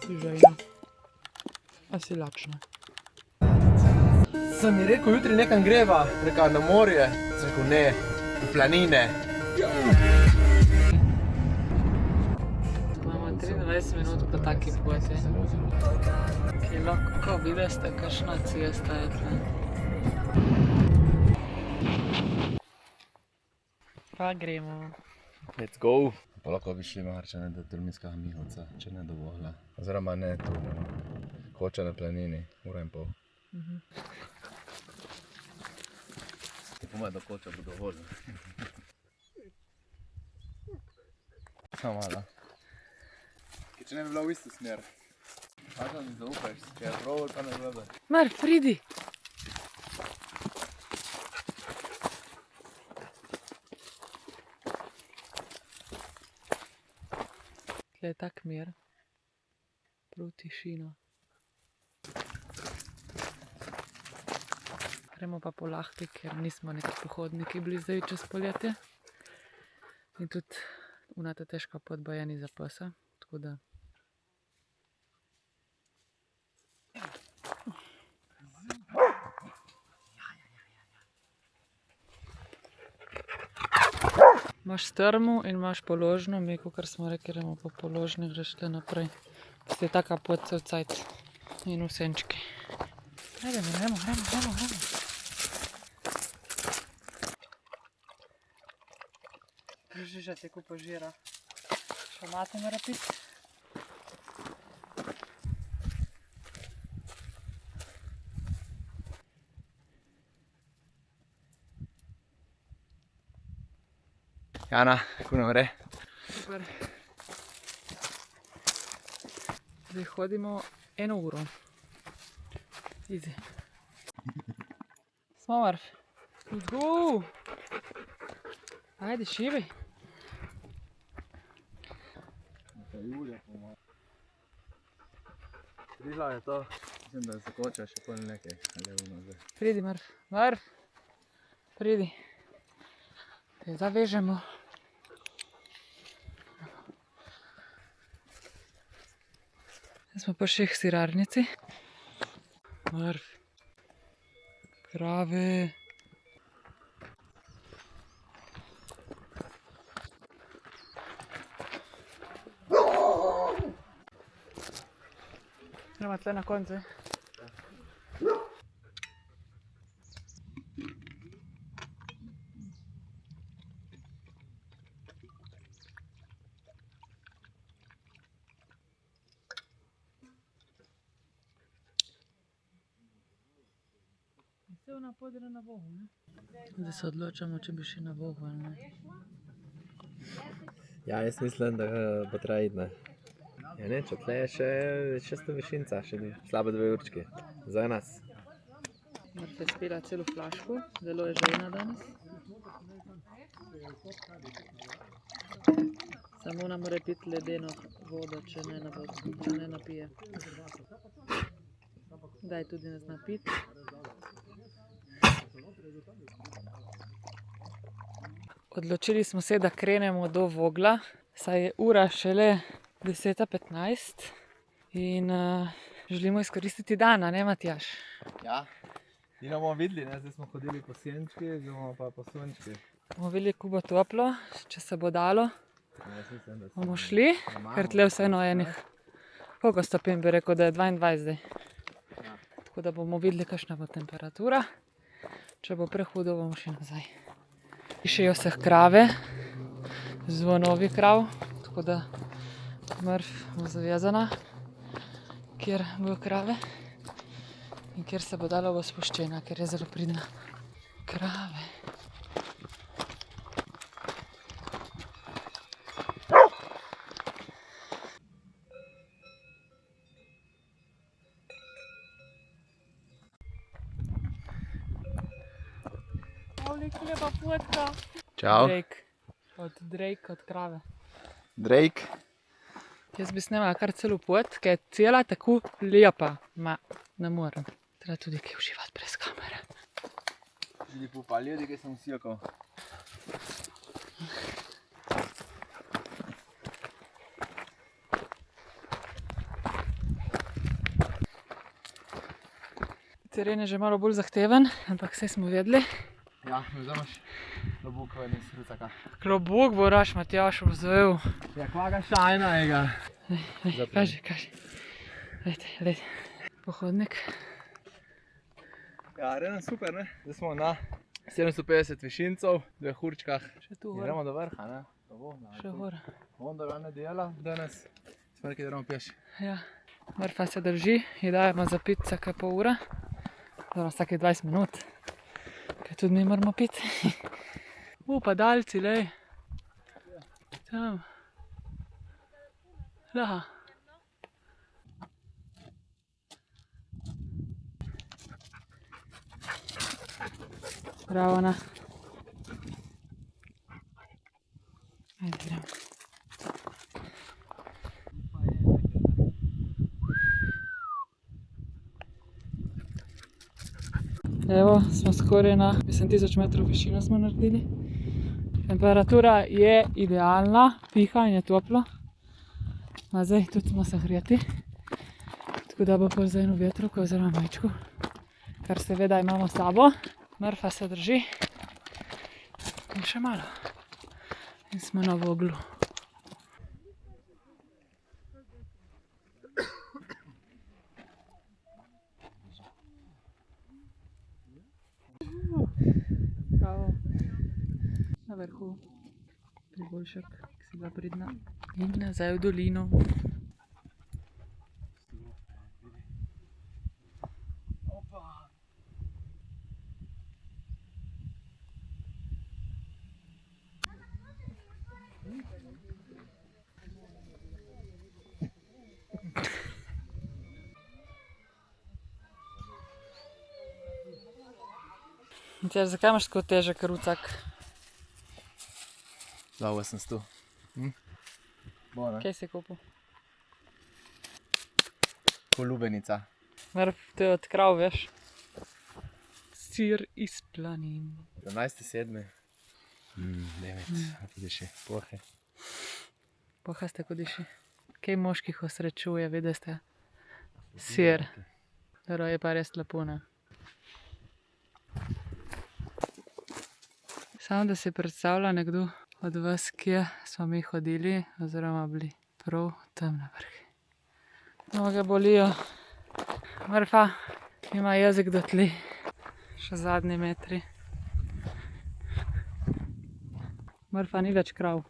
Si žejna. A si lačna. Sem mi rekel, jutri nekam greva, rekel na morje, sem rekel ne, v planine. Imamo 23 minut po taki poti. Ki lahko videste, kakšna cesta je tle. Pa gremo. Let's go. Pa lahko bi šli marčane do Tolminskega Mihovca, če ne dovolj. Oziroma ne tu, Hoča na planini, ura in pol. Po mojem do Hoča bo dovolj. Samo malo. Če ne bi bila v isto smer. Možno mi zaupaš, če je prav, pa ne gleda. Mar, pridi! Tle je tak mir. Prav tišina. Gremo pa po lahki, ker nismo neki pohodniki bili zdaj čez poljetje. In tudi unata težka pot baje ni za psa, tako da... Imaš strmo in imaš položno, mi, kakor smo rekli, gremo po položni, greš tle naprej. Ste taka pot cel cajt in v senčki. Gremo. Žiža te kupo žira. Še mate mora piti. Jana, kako nam gre? Super. Zdaj hodimo 1 uro. Easy. Smo Marf. Let's go! Ajde, šivaj. Prišla je to. Mislim, da se Hoča še pol nekaj. Pridi, Marf. Marf! Pridi. Te zavežemo. Zdaj smo pa še k sirarnici. Marf. Krave. Gremo tle na koncu. Vse ona podre na Bogu, ne? Zdaj se odločamo, če bi šli na Bogu ali ne. Ja, jaz mislim, da bo treba iti, ne. Ja, ne, če tle je še 600 višinca, še slabe 2 určki. Za nas. Marf je spila celo flaško, zelo je žejna danes. Samo ona mora piti ledeno vodo, če ne napije. Daj tudi nas napiti. Odločili smo se, da krenemo do Vogla, saj je ura šele 10:15 in želimo izkoristiti dan, a ne, Matjaž? Ja, in bomo videli, ne, zdaj smo hodili po senčki, zdaj bomo pa po sončki. Bomo videli, kako bo toplo, če se bo dalo. Bomo šli, ker tle vseeno enih, koliko stopinj bi rekel, da je 22 zdaj. Tako da bomo videli, kakšna bo temperatura. Če bo prehudo, bomo šli nazaj. Pišejo se krave, zvonovi krav, tako da Marf bo zavezana, kjer bojo krave in kjer se bo dalo, bo spuščena, ker je zelo pridna. Krave. Lepa potka. Čau. Drake od krave. Drake. Jaz bi snemala kar celo pot, ker je cela tako lepa. Ma, ne morem. Treba tudi kaj uživati brez kamere. Želi pupa ljudi, kaj sem usilkal. Teren je že malo bolj zahteven, ampak vse smo vedeli. Ja, ne vzameš klobukove iz rucaka. Klobuk bo Raš Matjaž vzel. Ja, kvaga šajna je ga. Kaži. Lejte. Pohodnik. Ja, reden super, ne? Zdaj smo na 750 višincev, v Hurčkah. Še tu gor. Gremo do vrha, ne? Še gor. Onda ga ne dela danes. Smo nekaj dramo pješ. Ja. Mrfa se drži, ji dajemo za pit vsake pol ure. Oziroma vsake 20 minut. Kaj tudi mi moramo piti. Padalci, lej. Tam. Laha. Bravo, Ana. Ajde, gremo. Evo, smo skoraj na 1000 metrov višino smo naredili. Temperatura je idealna, piha in je toplo. Ma zdaj tudi smo se hrjeti. Tako da bo pol zdaj eno vetrovko oziroma majčku. Kar seveda imamo s sabo. Mrfa se drži. In še malo. In smo na Voglu. Bravo. Na vrhu. Priboljšek, ki si bila pridna. In nazaj v dolino. Matjaž, zakaj imaš tako težek rucak? Dolgo sem tu. Bo, ne? Kaj si kupil? Polubenica. Mrf, to je od krav, veš. Sir iz planin. 17.7. Demet, diši, pohe. Pohaste kodiši. Kaj moških osrečuje, videste? Sir. Dobro, je pa res lepo, ne? Samo da si predstavlja nekdo od vas, kje smo mi hodili, oziroma bili prav tam na vrhu. Noge bolijo. Mrfa ima jezik do tli. Še zadnji metri. Mrfa ni več krav.